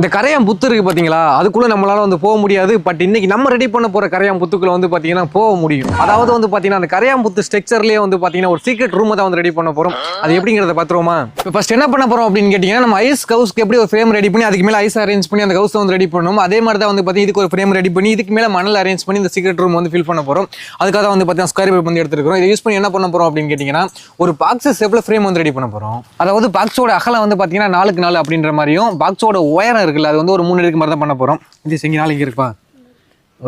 இந்த கரையான் புத்து இருக்கு பாத்தீங்களா, அதுக்குள்ள நம்மளால வந்து போக முடியாது. பட் இன்னைக்கு நம்ம ரெடி பண்ண போற கரையான் புத்துக்குள்ள வந்து பாத்தீங்கன்னா போக முடியும். அதாவது வந்து பாத்தீங்கன்னா அந்த கரையான் புத்து ஸ்ட்ரக்சர்லயே வந்து பாத்தீங்கன்னா ஒரு சீக்ரெட் ரூம் தான் வந்து ரெடி பண்ண போறோம். அது எப்படிங்கறத பாத்துருவோமா? இப்போ ஃபர்ஸ்ட் என்ன பண்ண போறோம் அப்படின்னு கேட்டீங்கன்னா, நம்ம ஐஸ் கவுஸ்க்கு எப்படி ஒரு ஃப்ரேம் ரெடி பண்ணி அதுக்கு மேல ஐஸ் அரேஞ்ச் பண்ணி அந்த கவுஸ் வந்து ரெடி பண்ணணும். அதே மாதிரி தான் வந்து பாத்தீங்கன்னா இதுக்கு ஒரு ஃப்ரேம் ரெடி பண்ணி இதுக்கு மேல மணல் அரேஞ்ச் பண்ணி இந்த சீக்ரெட் ரூம் வந்து ஃபில் பண்ண போறோம். அதுக்காக வந்து பாத்தீங்கன்னா ஸ்கொயர் பீட் வந்து எடுத்துக்கிறோம். இதை யூஸ் பண்ணி என்ன பண்ண போறோம் அப்படின்னு கேட்டீங்கன்னா, ஒரு பாக்ஸ் ஷேப்ல ஃப்ரேம் வந்து ரெடி பண்ண போறோம். அதாவது பாக்ஸோட அகலம் வந்து பாத்தீங்கன்னா 4க்கு 4 அப்படின்ற மாதிரியும் பாக்ஸோட உயரம் இருக்குல்ல அது வந்து ஒரு 3 அடிக்கு மாதிரி தான் பண்ண போறோம். இது செங்கி 4 இருக்குப்பா.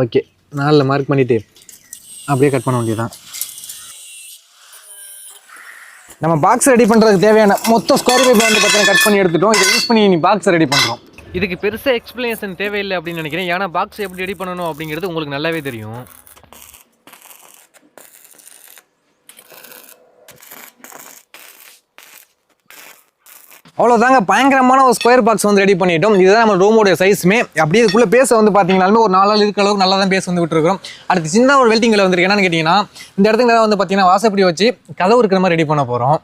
ஓகே, 4ல மார்க் பண்ணிட்டு அப்படியே கட் பண்ண வேண்டியதுதான். நம்ம பாக்ஸ் ரெடி பண்றதுக்கு தேவையான மொத்த ஸ்கொயர் பீட் வந்து பாத்தீங்கன்னா கட் பண்ணி எடுத்துட்டோம். இதை யூஸ் பண்ணி பாக்ஸ் ரெடி பண்றோம். இதுக்கு பெருசா எக்ஸ்பிளனேஷன் தேவையில்லை அப்படின்னு நினைக்கிறேன். ஏன்னா பாக்ஸ் எப்படி ரெடி பண்ணணும் அப்படிங்கிறது உங்களுக்கு நல்லாவே தெரியும். அவ்வளோதாங்க, பயங்கரமான ஒரு ஸ்கொயர் பாக்ஸ் வந்து ரெடி பண்ணிட்டோம். இதுதான் நம்ம ரூமோட சைஸுமே. அப்படியே இதுக்குள்ள பேச வந்து பார்த்தீங்கன்னாலுமே ஒரு 4 ஆள் இருக்கிற அளவுக்கு நல்லா தான் பேச வந்து விட்டுருக்கோம். அடுத்து சின்ன ஒரு வெல்டிங் வேலை வந்துருக்கு. என்னன்னு கேட்டிங்கன்னா, இந்த இடத்துக்கு வந்து பார்த்தீங்கன்னா வாசப்படி வச்சு கதவு இருக்கிற மாதிரி ரெடி பண்ண போகிறோம்.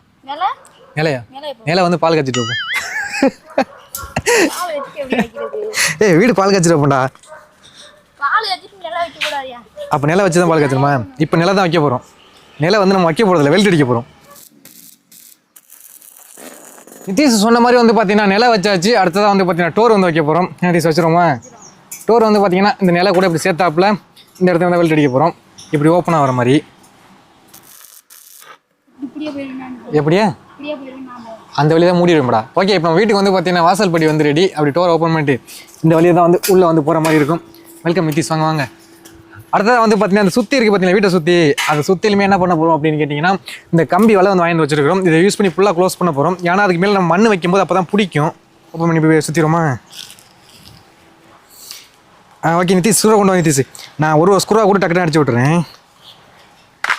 நிலையா நிலை வந்து பால் காய்ச்சிட்டு வைப்போம். ஏய், வீடு பால் காய்ச்சிட்டு வைப்போம்டா. அப்போ நிலை வச்சு தான் பால் காய்ச்சணுமா? இப்போ நிலை தான் வைக்க போகிறோம். நிலை வந்து நம்ம வைக்க போகிறதில்ல, வெல்ட் அடிக்க போகிறோம். நிதிஷ் சொன்ன மாதிரி வந்து பார்த்தீங்கன்னா நிலை வச்சாச்சு. அடுத்ததாக வந்து பார்த்தீங்கன்னா டோர் வந்து வைக்க போகிறோம். நிதிஷ் வச்சுருவோமா? டோர் வந்து பார்த்தீங்கன்னா இந்த நிலை கூட இப்படி சேர்த்தாப்புல இந்த இடத்துல வந்து வெல்ட் அடிக்க போகிறோம். இப்படி ஓப்பனாக வர மாதிரி. எப்படியா அந்த வழியை தான் மூடிடும்டா. ஓகே, இப்போ நம்ம வீட்டுக்கு வந்து பார்த்தீங்கன்னா வாசல் படி வந்து ரெடி. அப்படி டோர் ஓப்பன் பண்ணிட்டு இந்த வழியை தான் வந்து உள்ளே வந்து போகிற மாதிரி இருக்கும். வெல்கம் நிதிஷ், வாங்க வாங்க. அடுத்ததாக வந்து பார்த்தீங்கன்னா அந்த சுற்றி இருக்குது பார்த்தீங்கன்னா வீட்டை சுற்றி, அந்த சுற்றிலுமே என்ன பண்ண போகிறோம் அப்படின்னு கேட்டிங்கன்னா, இந்த கம்பி வலை வந்து வாங்கி வச்சிருக்கிறோம். இதை யூஸ் பண்ணி ஃபுல்லாக க்ளோஸ் பண்ண போகிறோம். ஏன்னா அதுக்கு மேலே நம்ம மண் வைக்கும்போது அப்போ தான் பிடிக்கும். ஓப்பன் பண்ணி போய் சுற்றிடுமா? ஓகே நிதிஷ், ஸ்க்ரூவை கொண்டு வந்து நிதிஷ். நான் ஒரு ஸ்க்ரூவை கூட டக்குன்னு அடிச்சு விட்டுறேன்.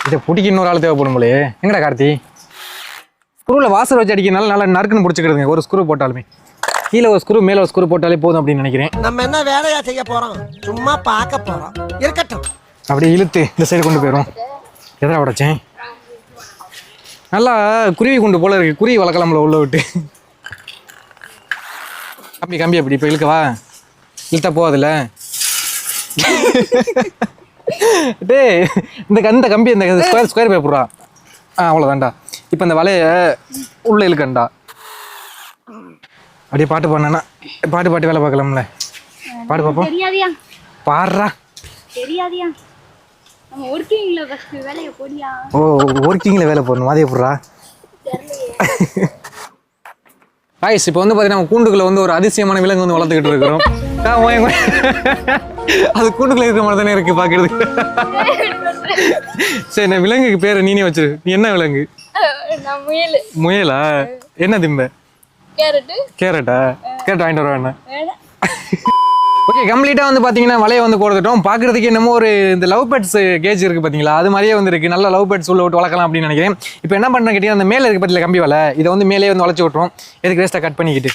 இதை பிடிக்க இன்னொரு ஆள் தேவைப்படும் போலே. எங்கடா கார்த்தி? ஸ்க்ரூவில் வாசல் வச்சு அடிக்கிறதுனால நல்லா நறுக்குன்னு பிடிச்சிக்கிடுங்க. ஒரு ஸ்க்ரூ போட்டாலுமே கீழே ஒரு ஸ்க்ரூ மேலே ஒரு ஸ்க்ரூ போட்டாலே போதும் அப்படின்னு நினைக்கிறேன். நம்ம என்ன வேலையா செய்ய போறோம்? சும்மா பார்க்க போறோம். இருக்கட்டும். அப்படியே இழுத்து இந்த சைடு கொண்டு போயிடும். எதா உடைச்சேன்? நல்லா குருவி குண்டு போல இருக்கு. குருவி வளர்க்கலாம்ல உள்ள விட்டு. கம்பி கம்பி அப்படி இப்போ இழுக்கவா? இழுத்தா போகாதுல்ல. டே, இந்த கம்பி இந்த ஸ்கொயர் பேப்பரா? அவ்வளோதான்டா. இப்போ இந்த வலையை உள்ள இழுக்கண்டா. அப்படியே பாட்டு பாடினா பாட்டு வேலை பார்க்கலாம்ல. பாட்டு பார்ப்போம். பாடுறா. ஓ, ஒர்க்கிங்கில் வேலை போடணும். அதே போடுறா. ஆயிஸ் இப்போ வந்து பார்த்தீங்கன்னா நம்ம கூண்டுக்குள்ள வந்து ஒரு அதிசயமான விலங்கு வந்து வளர்த்துக்கிட்டு இருக்கிறோம். அது கூண்டுக்குள்ள இருக்கிற மாதிரி தானே இருக்கு பார்க்கறதுக்கு. சரி, நான் விலங்குக்கு பேரை நீனே வச்சிரு. நீ என்ன விலங்கு? முயலா? என்ன திம்ப? கேரட்டா? கேரட் வாங்கிட்டு வர வேணா? ஓகே, கம்ப்ளீட்டாக வந்து பார்த்தீங்கன்னா வலையை வந்து கொடுத்துட்டோம். பார்க்குறதுக்கு என்னமோ ஒரு இந்த லவ் பேர்ட்ஸ் கேஜ் இருக்குது பார்த்தீங்களா, அது மாதிரியே வந்து இருக்குது. நல்ல லவ் பேர்ட்ஸ் உள்ள விட்டு வளர்க்கலாம் அப்படின்னு நினைக்கிறேன். இப்போ என்ன பண்ணுறேன் கேட்டீங்கன்னா, அந்த மேலே இருக்க பற்றியில் கம்பி வலை இதை வந்து மேலே வந்து வளைச்சி விட்ருவோம். எதுக்கு வேஸ்ட்டாக கட் பண்ணிக்கிட்டு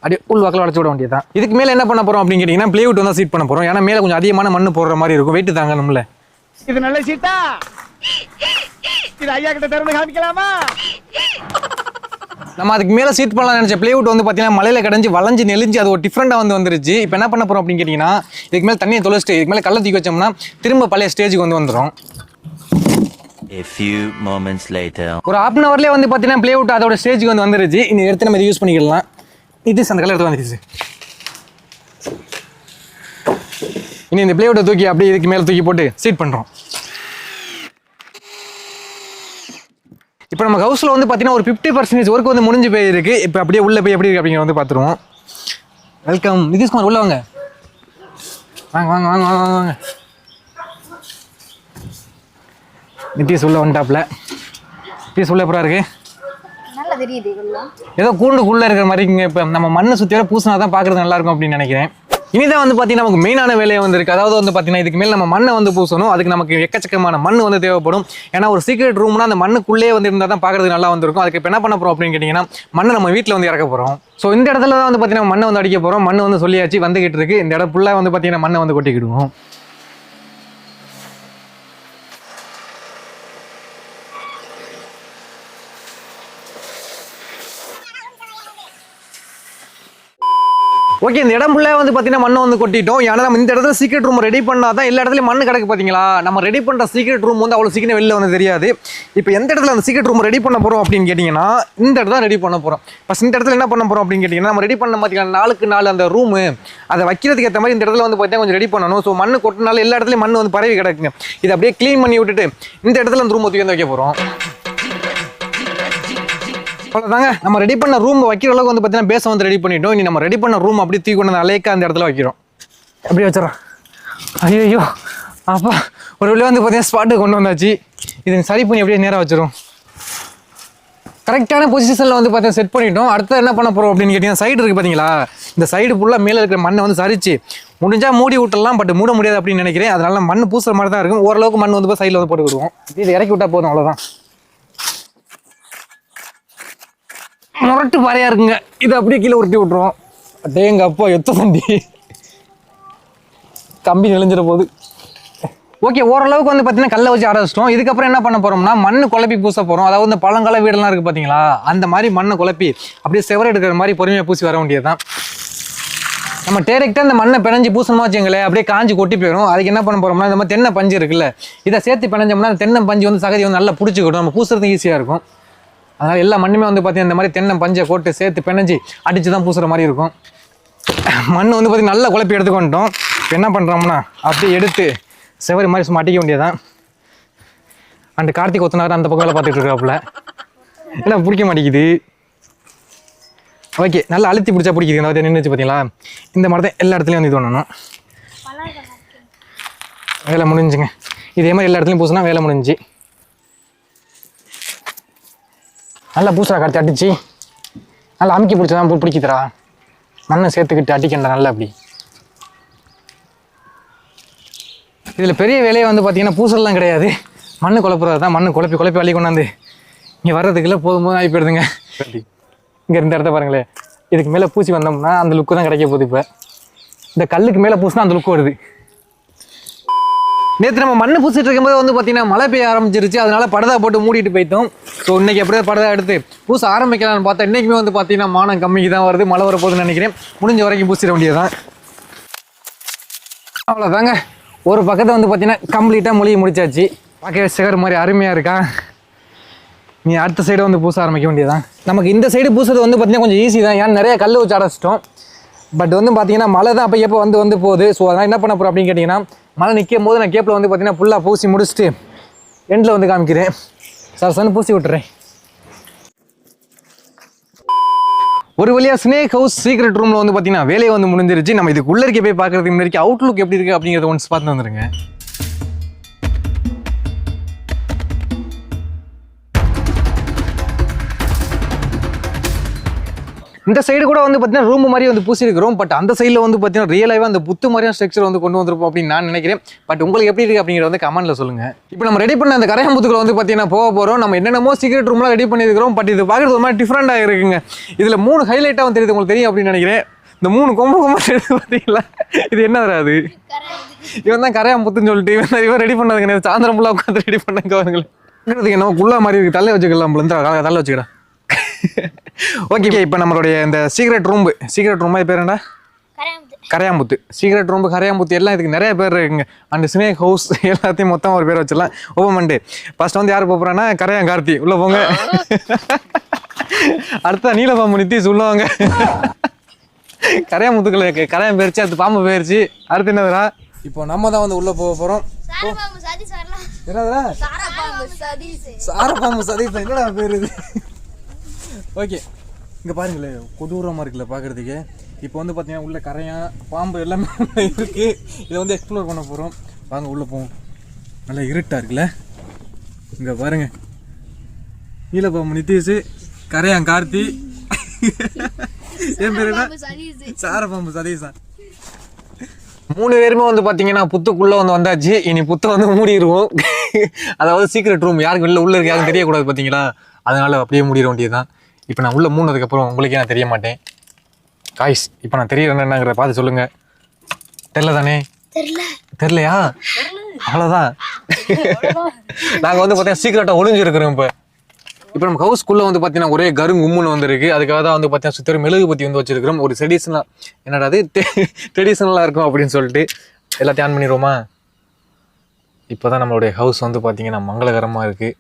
அப்படியே உள் வாக்கில் வளைச்சி விட வேண்டியது தான். இதுக்கு மேலே என்ன பண்ண போகிறோம் அப்படின்னு கேட்டிங்கன்னா, பிளேவுட் வந்து சீட் பண்ண போகிறோம். ஏன்னா மேலே கொஞ்சம் அதிகமான மண் போடுற மாதிரி இருக்கும். வெயிட்டு தாங்கணும்ல. இது நல்ல சீட்டா? இது ஐயா கிட்ட திறந்து காமிக்கலாமா? நம்ம அதுக்கு மேலே சீட் பண்ணலாம் நினச்ச பிளேவுட் வந்து பார்த்தீங்கன்னா மலையில் கடைஞ்சி வளைஞ்சு நெளிஞ்சு அது ஒரு டிஃப்ரெண்டாக வந்து வந்துருச்சு. இப்போ என்ன பண்ண போகிறோம் அப்படின்னு கேட்டிங்கன்னா, இதுக்கு மேலே தண்ணியை தொலைச்சிட்டு இதுக்கு மேலே கல்லை தூக்கி வச்சோம்னா திரும்ப பழைய ஸ்டேஜுக்கு வந்து வந்துடும். A few moments later. ஒரு ½ an hourலேயே வந்து பார்த்தீங்கன்னா பிளேவுட் அதோட ஸ்டேஜுக்கு வந்து வந்துருச்சு. இந்த எடுத்து நம்ம இதை யூஸ் பண்ணிக்கலாம். இது அந்த கலர் எடுத்து வந்துருச்சு. இனி இந்த பிளேவுட்டை தூக்கி அப்படியே இதுக்கு மேலே தூக்கி போட்டு சீட் பண்ணுறோம். இப்போ நம்ம ஹவுஸில் வந்து பார்த்தீங்கன்னா ஒரு 50% ஒர்க் வந்து முடிஞ்சு போயிருக்கு. இப்போ அப்படியே உள்ளே போய் எப்படி இருக்கு அப்படிங்கிற வந்து பார்த்துருவோம். வெல்கம் நிதிஷ்குமார், உள்ள வாங்க வாங்க வாங்க வாங்க வாங்க வாங்க. நிதிஷ் உள்ள வந்துட்டாப்ல. நிதிஷ் உள்ள எப்படா இருக்கு? ஏதோ கூண்டுக்குள்ளே இருக்கிற மாதிரி இருக்குங்க. இப்போ நம்ம மண்ணை சுற்றி வர பூசினா தான் பார்க்குறது நல்லா இருக்கும் அப்படின்னு நினைக்கிறேன். இனிதான் வந்து பார்த்தீங்கன்னா நமக்கு மெயினான வேலையை வந்து இருக்குது. அதாவது வந்து பார்த்தீங்கன்னா இதுக்கு மேலே நம்ம மண்ணை வந்து பூசணும். அதுக்கு நமக்கு எக்கச்சக்கமான மண் வந்து தேவைப்படும். ஏன்னா ஒரு சீக்ரெட் ரூம்னா அந்த மண்ணுக்குள்ளே வந்து இருந்தால் தான் பார்க்குறதுக்கு நல்லா வந்திருக்கும். அதுக்கு இப்போ என்ன பண்ண போகிறோம் அப்படின்னு கேட்டிங்கன்னா, மண்ணை நம்ம வீட்டில் வந்து இறக்க போகிறோம். ஸோ இந்த இடத்துல தான் வந்து பார்த்தீங்கன்னா மண்ணை வந்து அடிக்க போகிறோம். மண் வந்து சொல்லியாச்சு வந்துகிட்டு இருக்கு. இந்த இடம் ஃபுல்லாக வந்து பார்த்தீங்கன்னா மண்ணை வந்து கொட்டிக்கிடுவோம். ஓகே, இந்த இடம் ஃபுல்லாக வந்து பார்த்தீங்கன்னா மண்ணை வந்து கொட்டிட்டோம். ஏன்னா நம்ம இந்த இடத்துல சீக்ரெட் ரூம் ரெடி பண்ணால் தான் எல்லா இடத்துலையும் மண்ணு கிடக்கு பார்த்தீங்களா. நம்ம ரெடி பண்ணுற சீக்ரெட் ரூம் வந்து அவ்வளோ சீக்கிரம் வெளில வந்து தெரியாது. இப்போ எந்த இடத்துல அந்த சீக்ரெட் ரூம் ரெடி பண்ண போகிறோம் அப்படின்னு கேட்டிங்கன்னா இந்த இடத்துல ரெடி பண்ண போகிறோம். ஃபஸ்ட் இந்த இடத்துல என்ன பண்ண போகிறோம் அப்படின்னு கேட்டிங்கன்னா நம்ம ரெடி பண்ண பார்த்தீங்கன்னா 4x4 அந்த ரூமு அதை வைக்கிறதுக்கு ஏற்ற மாதிரி இந்த இடத்துல வந்து பார்த்தீங்கன்னா கொஞ்சம் ரெடி பண்ணணும். ஸோ மண்ணு கொட்டினால எல்லா இடத்துலையும் மண் வந்து பரவி கிடக்குங்க. இதை அப்படியே க்ளீன் பண்ணி விட்டுட்டு இந்த இடத்துல அந்த ரூம் தூக்கி வந்து வைக்க போகிறோம். அவ்வளோதாங்க, நம்ம ரெடி பண்ண ரூம் வைக்கிற அளவுக்கு வந்து பார்த்தீங்கன்னா பேஸை வந்து ரெடி பண்ணிட்டோம். இனி நம்ம ரெடி பண்ண ரூம் அப்படியே தூக்கி கொண்டு அலைக்கா அந்த இடத்துல வைக்கிறோம். அப்படியே வச்சிடறோம். ஐயோ அப்பா, ஒரு வழியாக வந்து பார்த்தீங்கன்னா ஸ்பாட்டுக்கு கொண்டு வந்தாச்சு. இது சரி பண்ணி அப்படியே நேராக வச்சிரும். கரெக்டான பொசிஷனில் வந்து பார்த்தீங்கன்னா செட் பண்ணிட்டோம். அடுத்து என்ன பண்ண போகிறோம் அப்படின்னு கேட்டிங்கன்னா சைடு இருக்குது பார்த்தீங்களா, இந்த சைடு ஃபுல்லாக மேலே இருக்கிற மண்ணை வந்து சரிச்சு முடிஞ்சால் மூடி விட்டுடலாம். பட் மூட முடியாது அப்படின்னு நினைக்கிறேன். அதனால மண் பூசுற மாதிரி தான் இருக்கும். ஓரளவுக்கு மண் வந்து சைடில் வந்து போட்டு விடுவோம். இது இறக்கி விட்டால் போதும், அவ்வளோதான். முரட்டு பாறையா இருக்குங்க, இது அப்படியே கீழே உருட்டி விட்டுருவோம். அடேங்க அப்பா, எத்த தண்டி கம்பி நெளிஞ்சிட போகுது. ஓகே, ஓரளவுக்கு வந்து பார்த்தீங்கன்னா கல்லை வச்சு அரைச்சிட்டோம். இதுக்கப்புறம் என்ன பண்ண போகிறோம்னா மண்ணு குழப்பி பூச போகிறோம். அதாவது இந்த பழங்கால வீடெல்லாம் இருக்குது பார்த்தீங்களா, அந்த மாதிரி மண்ணை குழப்பி அப்படியே செவர எடுக்கிற மாதிரி பொறுமையாக பூசி வர வேண்டியதுதான். நம்ம டேரெக்டாக இந்த மண்ணை பிணைஞ்சு பூசணுமா வச்சுங்களேன், அப்படியே காஞ்சி கொட்டி போயிடும். அதுக்கு என்ன பண்ண போகிறோம்னா இந்த மாதிரி தென்னை பஞ்சு இருக்குல்ல, இதை சேர்த்து பிணைஞ்சோம்னா அந்த தென்னை பஞ்சு வந்து சகதி வந்து நல்லா பிடிச்சிக்கிடும். நம்ம பூசுறதுக்கு ஈஸியாக இருக்கும். அதனால் எல்லா மண்ணுமே வந்து பார்த்தீங்கன்னா இந்த மாதிரி தென்னை பஞ்சை போட்டு சேர்த்து பிணைஞ்சி அடித்து தான் பூசுகிற மாதிரி இருக்கும். மண் வந்து பார்த்தீங்கன்னா நல்லா குழப்பி எடுத்துக்கொண்டோம். இப்போ என்ன பண்ணுறோம்னா அப்படியே எடுத்து செவரி மாதிரி சும்மா அடிக்க வேண்டியதான். அந்த கார்த்திக் ஒத்தனார் அந்த பக்கம் பார்த்துட்டு இருக்காப்புல, எல்லாம் பிடிக்க மாட்டேங்குது. ஓகே, நல்லா அழுத்தி பிடிச்சா பிடிக்குது. இந்த நின்றுச்சு பார்த்தீங்களா, இந்த மாதிரி தான் எல்லா இடத்துலையும் வந்து இது பண்ணணும். வேலை முடிஞ்சுங்க. இதே மாதிரி எல்லா இடத்துலையும் பூசினா வேலை முடிஞ்சு. நல்லா பூசா கார்த்தி அடிச்சு நல்லா அமுக்கி பிடிச்சதான் பிடிக்குதுரா. மண்ணை சேர்த்துக்கிட்டு அடிக்கண்டா நல்லா. அப்படி இதில் பெரிய வேலையை வந்து பார்த்தீங்கன்னா பூசலாம் கிடையாது, மண்ணு குழப்புறது தான். மண்ணு குழப்பி குழப்பி அள்ளி கொண்டாந்து இங்கே வர்றதுக்குள்ள போதும் ஆகி போயிடுதுங்க. இங்கே இருந்த இடத்த பாருங்களேன், இதுக்கு மேலே பூசி வந்தோம்னா அந்த லுக்கு தான் கிடைக்க போகுது. இப்போ இந்த கல்லுக்கு மேலே பூசினா அந்த லுக்கு வருது. நேற்று நம்ம மண்ணு பூசிட்டு இருக்கும்போது வந்து பார்த்தீங்கன்னா மழை பெய்ய ஆரம்பிச்சிருச்சு. அதனால படதா போட்டு மூடிட்டு போயிட்டோம். ஸோ இன்னைக்கு எப்படியே படதா எடுத்து பூச ஆரம்பிக்கலாம்னு பார்த்தா இன்றைக்குமே வந்து பார்த்தீங்கன்னா மானம் கம்மிக்கு தான் வருது. மழை வரப்போகுதுன்னு நினைக்கிறேன். முடிஞ்ச வரைக்கும் பூசிட வேண்டியதுதான். அவ்வளோதாங்க, ஒரு பக்கத்தை வந்து பார்த்தீங்கன்னா கம்ப்ளீட்டாக மொழியை முடிச்சாச்சு. பார்க்கவே சிகர் மாதிரி அருமையாக இருக்கா. நீ அடுத்த சைடு வந்து பூச ஆரம்பிக்க வேண்டியதான். நமக்கு இந்த சைடு பூசுறது வந்து பார்த்தீங்கன்னா கொஞ்சம் ஈஸி தான். ஏன்னா நிறைய கல் வச்சு அடைச்சிட்டோம். பட் வந்து பார்த்தீங்கன்னா மழை தான் அப்போ எப்போ வந்து போகுது. ஸோ அதனால் என்ன பண்ண போகிறோம் அப்படின்னு கேட்டிங்கன்னா மழை நிற்கும் போது நான் கேப்பில் வந்து பார்த்தீங்கன்னா ஃபுல்லாக பூசி முடிச்சுட்டு எண்டில் வந்து காமிக்கிறேன். சன்னு பூசி விட்டுறேன். ஒரு வழியாக ஸ்னேக் ஹவுஸ் சீக்ரெட் ரூமில் வந்து பார்த்தீங்கன்னா வேலையை வந்து முடிஞ்சிருச்சு. நம்ம இதுக்குள்ளே இருக்க போய் பார்க்குறதுக்கு முன்னாடி அவுட்லுக் எப்படி இருக்குது அப்படிங்கிறத ஒன்ஸ் பார்த்து வந்துருங்க. இந்த சைடு கூட வந்து பார்த்தீங்கன்னா ரூம் மாதிரி வந்து பூசிருக்கிறோம். பட் அந்த சைடில் வந்து பார்த்தீங்கன்னா ரியலாகவே அந்த புத்து மாதிரியான ஸ்ட்ரக்சர் வந்து கொண்டு வந்திருப்போம் அப்படின்னு நான் நினைக்கிறேன். பட் உங்களுக்கு எப்படி இருக்குது அப்படிங்கிறத வந்து கமெண்ட்ல சொல்லுங்க. இப்போ நம்ம ரெடி பண்ண அந்த கரையாம்புத்துக்குள்ள வந்து பார்த்தீங்கன்னா போக போகிறோம். நம்ம என்னென்னமோ சீக்ரெட் ரூம்லாம் ரெடி பண்ணியிருக்கிறோம். பட் இது பார்க்குறது ஒரு மாதிரி டிஃப்ரெண்டாக இருக்குங்க. இதில் 3 ஹைலைட்டாக வந்து தெரியுது, உங்களுக்கு தெரியும் அப்படின்னு நினைக்கிறேன். இந்த 3 கொம்பு தெரியுது பார்த்தீங்களா, இது என்ன வராது. இவன் தான் கரையாம்புத்துன்னு சொல்லிட்டு இவன் ரெடி பண்ணதுங்க. சாயந்தரம் ஃபுல்லாக உட்காந்து ரெடி பண்ணாங்க. அவங்களுக்கு என்ன குள்ளா மாதிரி இருக்குது, தள்ள வச்சுக்கலாம். தள்ள வச்சுக்கடா. ஓகே, இப்போ நம்மளுடைய இந்த சீக்ரெட் ரூம் பேர் என்ன? கரையாம்புத்து. சீக்ரெட் ரூம், கரையாம்புத்து எல்லாம் இதுக்கு நிறைய பேர் இருக்குங்க. அந்த ஸ்னேக் ஹவுஸ் எல்லாத்தையும் மொத்தம் ஒரு பேர் வச்சிடலாம். ஓப்பன் பண்ணிட்டு ஃபர்ஸ்ட் வந்து யார் போகிறான்னா கரையான் கார்த்தி உள்ள போங்க. அடுத்த நீலபாம்பு நித்திஷ் உள்ளவங்க. கரையாம்புத்துக்களை கரையான் போயிருச்சு, அடுத்து பாம்பு போயிருச்சு. அடுத்து என்னதுடா, இப்போ நம்ம தான் வந்து உள்ள போக போகிறோம். என்னதுடா சாரபாம்பு சதீஷ், என்னடா பேர் இது? ஓகே, இங்கே பாருங்களேன், கொடூரமாக இருக்குல்ல பார்க்குறதுக்கு. இப்போ வந்து பார்த்தீங்கன்னா உள்ள கரையான் பாம்பு எல்லாமே இருக்குது. இதை வந்து எக்ஸ்ப்ளோர் பண்ண போகிறோம். வாங்க உள்ளே போவோம். நல்லா இருட்டாக இருக்குல்ல. இங்கே பாருங்க, நீலபாம்பு நித்திஷ், கரையான் கார்த்தி, என் பேர் என்ன? சாரபாம்பு சதீஷா. 3 பேருமே வந்து பார்த்தீங்கன்னா புத்துக்குள்ளே வந்து வந்தாச்சு. இனி புத்தை வந்து மூடிடுவோம். அதாவது சீக்ரெட் ரூம் யாருக்கு வெளில உள்ள இருக்கு யாருக்கும் தெரியக்கூடாது பார்த்தீங்களா, அதனால அப்படியே மூடிட வேண்டியதுதான். இப்போ நான் உள்ளே மூணதுக்கப்புறம் உங்களுக்கே நான் தெரிய மாட்டேன். காய்ஸ், இப்போ நான் தெரியறேன் என்னங்கிறத பார்த்து சொல்லுங்க. தெரியல தானே? தெரியலையா? அவ்வளோதான். நாங்கள் வந்து பார்த்தீங்கன்னா சீக்கிரட்டாக ஒளிஞ்சிருக்கிறோம். இப்போ நம்ம ஹவுஸ்க்குள்ளே வந்து பார்த்தீங்கன்னா ஒரே கருங்கும்முன்னு வந்துருக்கு. அதுக்காக தான் வந்து பார்த்தீங்கன்னா சுத்தர மெழுகுபத்தி வந்து வச்சிருக்கிறோம். ஒரு ட்ரெடிஷ்னலாக என்னடா அது ட்ரெடிஷ்னலாக இருக்கும் அப்படின்னு சொல்லிட்டு எல்லாத்தையும் ஆன் பண்ணிடுவோமா? இப்போ தான் நம்மளுடைய ஹவுஸ் வந்து பார்த்தீங்கன்னா மங்களகரமாக இருக்குது.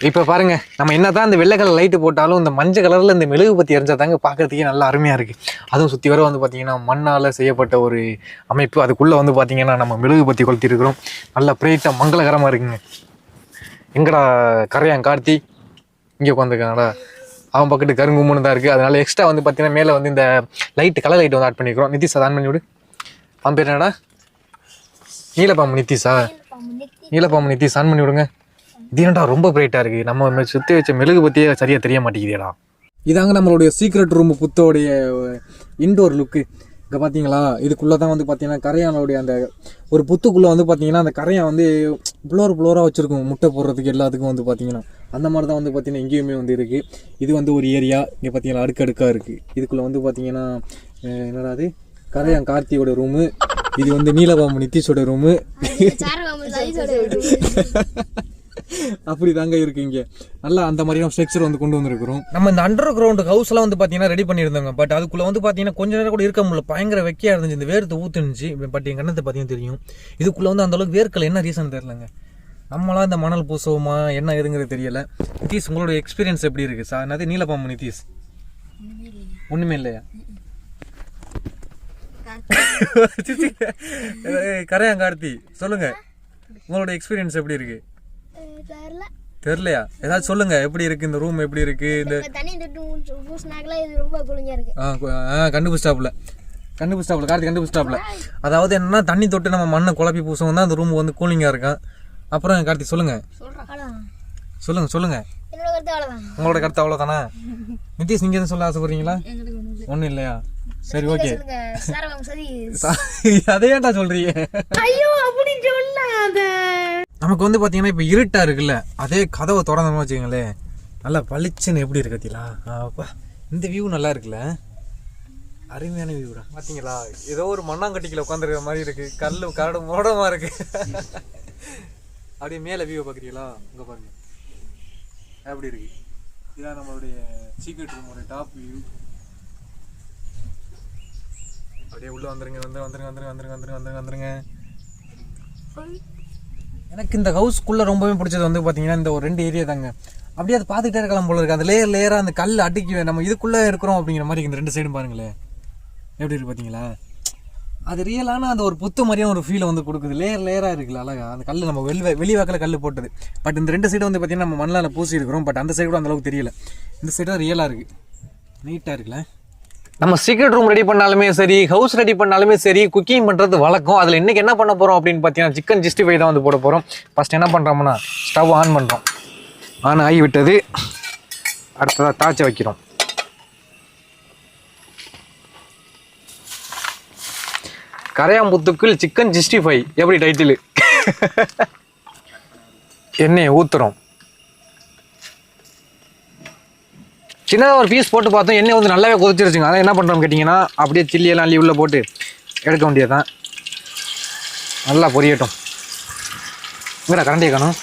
இப்போ பாருங்க, நம்ம என்ன தான் இந்த வெள்ளை கலர் லைட்டு போட்டாலும் இந்த மஞ்சள் கலரில் இந்த மெழுகுபத்தி எரிஞ்சா தாங்க பார்க்கறதுக்கே நல்லா அருமையாக இருக்குது. அதுவும் சுற்றி வர வந்து பார்த்தீங்கன்னா மண்ணால் செய்யப்பட்ட ஒரு அமைப்பு. அதுக்குள்ளே வந்து பார்த்தீங்கன்னா நம்ம மெழுகுபத்தி கொளுத்திருக்கிறோம். நல்லா பிரைட்டாக மங்களகரமாக இருக்குங்க. எங்கடா கரையான் கார்த்தி இங்கே உட்காந்துருக்காங்கடா, அவன் பக்கத்து கருங்கும்முன்னு தான் இருக்குது. அதனால எக்ஸ்ட்ரா வந்து பார்த்தீங்கன்னா மேலே வந்து இந்த லைட்டு கலர் லைட் வந்து ஆட் பண்ணிக்கிறோம். நிதிஷ் அதை ஆன் பண்ணி விடு. அவன் பேர் என்னடா? நீலப்பாம்பு நிதிஷா? நீலப்பாம்பு நிதிஷ் ஆன் பண்ணி விடுங்க. இது ஏன்டா ரொம்ப பிரைட்டாக இருக்குது, நம்ம சுற்றி வச்ச மெழுகுபத்தியே சரியாக தெரிய மாட்டேங்குதேடா. இதாங்க நம்மளுடைய சீக்ரெட் ரூம் புத்தோடைய இன்டோர் லுக்கு. இங்கே பார்த்தீங்களா, இதுக்குள்ளே தான் வந்து பார்த்தீங்கன்னா கரையானுடைய அந்த ஒரு புத்துக்குள்ளே வந்து பார்த்தீங்கன்னா அந்த கரையான் வந்து புளோராக வச்சுருக்கும் முட்டை போடுறதுக்கு எல்லாத்துக்கும் வந்து பார்த்தீங்கன்னா. அந்த மாதிரி தான் வந்து பார்த்தீங்கன்னா இங்கேயுமே வந்து இருக்குது. இது வந்து ஒரு ஏரியா. இங்கே பார்த்தீங்கன்னா அடுக்கடுக்காக இருக்குது. இதுக்குள்ளே வந்து பார்த்தீங்கன்னா என்னடா அது கரையான் கார்த்தியோட ரூமு, இது வந்து நீலபாம்பு நிதிஷோட ரூமு. அப்படி தாங்க இருக்கு இங்கே. நல்லா அந்த மாதிரியான ஸ்ட்ரக்சர் வந்து கொண்டு வந்திருக்கிறோம். நம்ம இந்த அண்டர் கிரவுண்ட் ஹவுஸ்லாம் வந்து பார்த்தீங்கன்னா ரெடி பண்ணியிருந்தாங்க. பட் அதுக்குள்ளே வந்து பார்த்தீங்கன்னா கொஞ்ச நேரம் கூட இருக்க முடியல, பயங்கர வெக்கையாக இருந்துச்சு. இந்த வேர்த்து ஊற்றுனுச்சு. பட் என் கண்ணத்தை பார்த்தீங்கன்னா தெரியும். இதுக்குள்ளே வந்து அந்தளவுக்கு வேர்க்கலை. என்ன ரீசன் தெரியலங்க. நம்மளாம் இந்த மணல் பூசவுமா என்ன இருங்கிறது தெரியல. நிதிஷ் உங்களோட எக்ஸ்பீரியன்ஸ் எப்படி இருக்குது சார்? என்னது நீலபாம்பு நிதிஷ்? ஒன்றுமே இல்லையா? கரையான் கார்த்தி சொல்லுங்க, உங்களோட எக்ஸ்பீரியன்ஸ் எப்படி இருக்கு? தெரியலையா? ஏதாவது சொல்லுங்க, எப்படி இருக்கு இந்த ரூம்? எப்படி இருக்கு? இந்த கண்டுபிடிச்சாப்ல கார்த்தி கண்டுபிடிச்சாப்ல. அதாவது என்னன்னா தண்ணி தொட்டு நம்ம மண்ணை குழப்பி பூசவும் தான் அந்த ரூம் வந்து கூலிங்கா இருக்கும். அப்புறம் கார்த்தி சொல்லுங்க உங்களோட கருத்து அவ்வளோதானா? நிதிஷ் நீங்க எதுவும் சொல்ல ஆசைப்படுறீங்களா? ஒன்றும் இல்லையா? சரி ஓகே. அதையாண்டா சொல்றீங்க? நமக்கு வந்து பார்த்தீங்கன்னா இப்போ இருட்டா இருக்குல்ல, அதே கதவை திறந்தோம்னு வச்சுக்கோங்களேன், நல்லா பளிச்சுன்னு எப்படி இருக்கு பார்த்தீங்களா? அப்பா இந்த வியூ நல்லா இருக்குல்ல, அருமையான வியூடா. பார்த்தீங்களா, ஏதோ ஒரு மண்ணாங்கட்டிக்கில் உட்காந்துருக்கிற மாதிரி இருக்கு. கரடு மோடமாக இருக்கு. அப்படியே மேலே வியூவை பார்க்குறீங்களா? இங்கே பாருங்க எப்படி இருக்கு. இதான் நம்மளுடைய சீக்ரெட் ரூமோட டாப் வியூ. அப்படியே உள்ள வந்துருங்க. எனக்கு இந்த ஹவுஸ்க்குள்ளே ரொம்பவே பிடிச்சது வந்து பார்த்தீங்கன்னா இந்த ஒரு 2 ஏரியா தாங்க. அப்படியே அதை பார்த்துக்கிட்டே இருக்கலாம் போல இருக்குது. அந்த லேயராக அந்த கல் அடிக்க நம்ம இதுக்குள்ளே இருக்கிறோம் அப்படிங்கிற மாதிரி இந்த 2 சைடும் பாருங்களேன் எப்படி இருக்குது பார்த்தீங்களா? அது ரியலான அந்த ஒரு புத்து மாதிரியான ஒரு ஃபீலை வந்து கொடுக்குது. லேயராக இருக்குல்ல அழகா. அந்த கல் நம்ம வெளிவாக்கில் கல் போட்டது. பட் இந்த 2 சைடும் வந்து பார்த்தீங்கன்னா நம்ம மண்ணால் பூசி இருக்கிறோம். பட் அந்த சைடு கூட அந்தளவுக்கு தெரியல. இந்த சைடு தான் ரியலாக இருக்குது, நீட்டாக இருக்குல்ல. நம்ம சீக்ரெட் ரூம் ரெடி பண்ணாலுமே சரி, ஹவுஸ் ரெடி பண்ணாலுமே சரி, குக்கிங் பண்ணுறது வழக்கம். அதில் இன்றைக்கி என்ன பண்ண போகிறோம் அப்படின்னு பார்த்தீங்கன்னா சிக்கன் 65 தான் வந்து போட போகிறோம். ஃபஸ்ட் என்ன பண்ணுறோம்னா ஸ்டவ் ஆன் பண்ணுறோம். ஆன் ஆகி விட்டது. அடுத்ததாக தாய்ச்ச வைக்கிறோம். கரையாம்புத்துக்குள் சிக்கன் 65 எப்படி டைட்டிலு? எண்ணெயை ஊற்றுறோம். சின்னதாக ஒரு பீஸ் போட்டு பார்த்தோம், எண்ணெய் வந்து நல்லாவே கொதிச்சிருச்சுங்க. அதான் என்ன பண்ணுறோம் கேட்டிங்கன்னா அப்படியே சில்லியெல்லாம் அள்ளி உள்ளே போட்டு எடுக்க வேண்டியது தான். நல்லா பொரியட்டும். வேற கரண்டியை காணும்.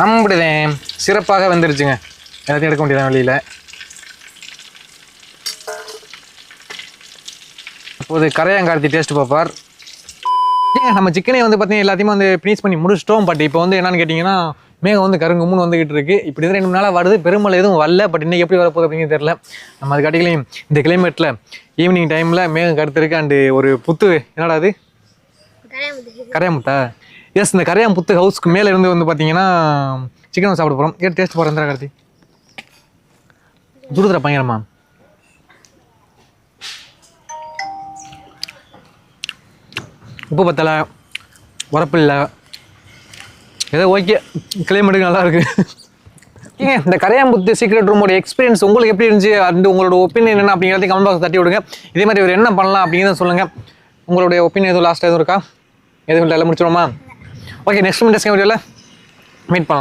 அப்படிதான் சிறப்பாக வந்துருச்சுங்க. எல்லாத்தையும் எடுக்க வேண்டியதான் வெளியில். அப்போது கரையாங்கார்த்தி டேஸ்ட் பார்ப்பார். நம்ம சிக்கனை வந்து பார்த்தீங்கன்னா எல்லாத்தையுமே வந்து ஃபினிஷ் பண்ணி முடிச்சிட்டோம். பட் இப்போ வந்து என்னன்னு கேட்டிங்கன்னா மேகம் வந்து கருங்கும்முன்னு வந்துகிட்டு இருக்கு. இப்படி தான் 2 நாளாக வருது, பெருமளை எதுவும் வரல. பட் இன்னைக்கு எப்படி வரப்போகுது அப்படிங்கிறது தெரியல. நம்ம அது காட்டிகளையும் இந்த கிளைமேட்டில் ஈவினிங் டைமில் மேகம் கருத்துருக்கு. அண்டு ஒரு புத்து என்னடா அது கரையாமுத்தா? எஸ், இந்த கரையாம்புத்து ஹவுஸ்க்கு மேலே இருந்து வந்து பார்த்தீங்கன்னா சிக்கன் சாப்பிட போகிறோம். டேஸ்ட் போகிறேன் கார்த்தி. சுடுதுற பயங்கரமா. உப்பு பத்தலை, உரப்பு இல்லை, ஏதோ ஓகே, கிளைமேட்டுக்கு நல்லா இருக்கு. ஏங்க இந்த கரையாம்புத்து சீக்ரெட் ரூமோட எக்ஸ்பீரியன்ஸ் உங்களுக்கு எப்படி இருந்துச்சு? அது உங்களோட ஒப்பீனியன் என்ன அப்படிங்கிறதையும் கமெண்ட் பாக்ஸ் தட்டி விடுங்க. இதே மாதிரி ஒரு என்ன பண்ணலாம் அப்படிங்கிறத சொல்லுங்கள். உங்களுடைய ஒப்பீனியன் எதுவும் லாஸ்ட்டாக எதுவும் இருக்கா? எதுவும் இல்லை, முடிச்சிடுமா? ஓகே, நெக்ஸ்ட் வீடியோவில் மீட் பண்ணலாம்.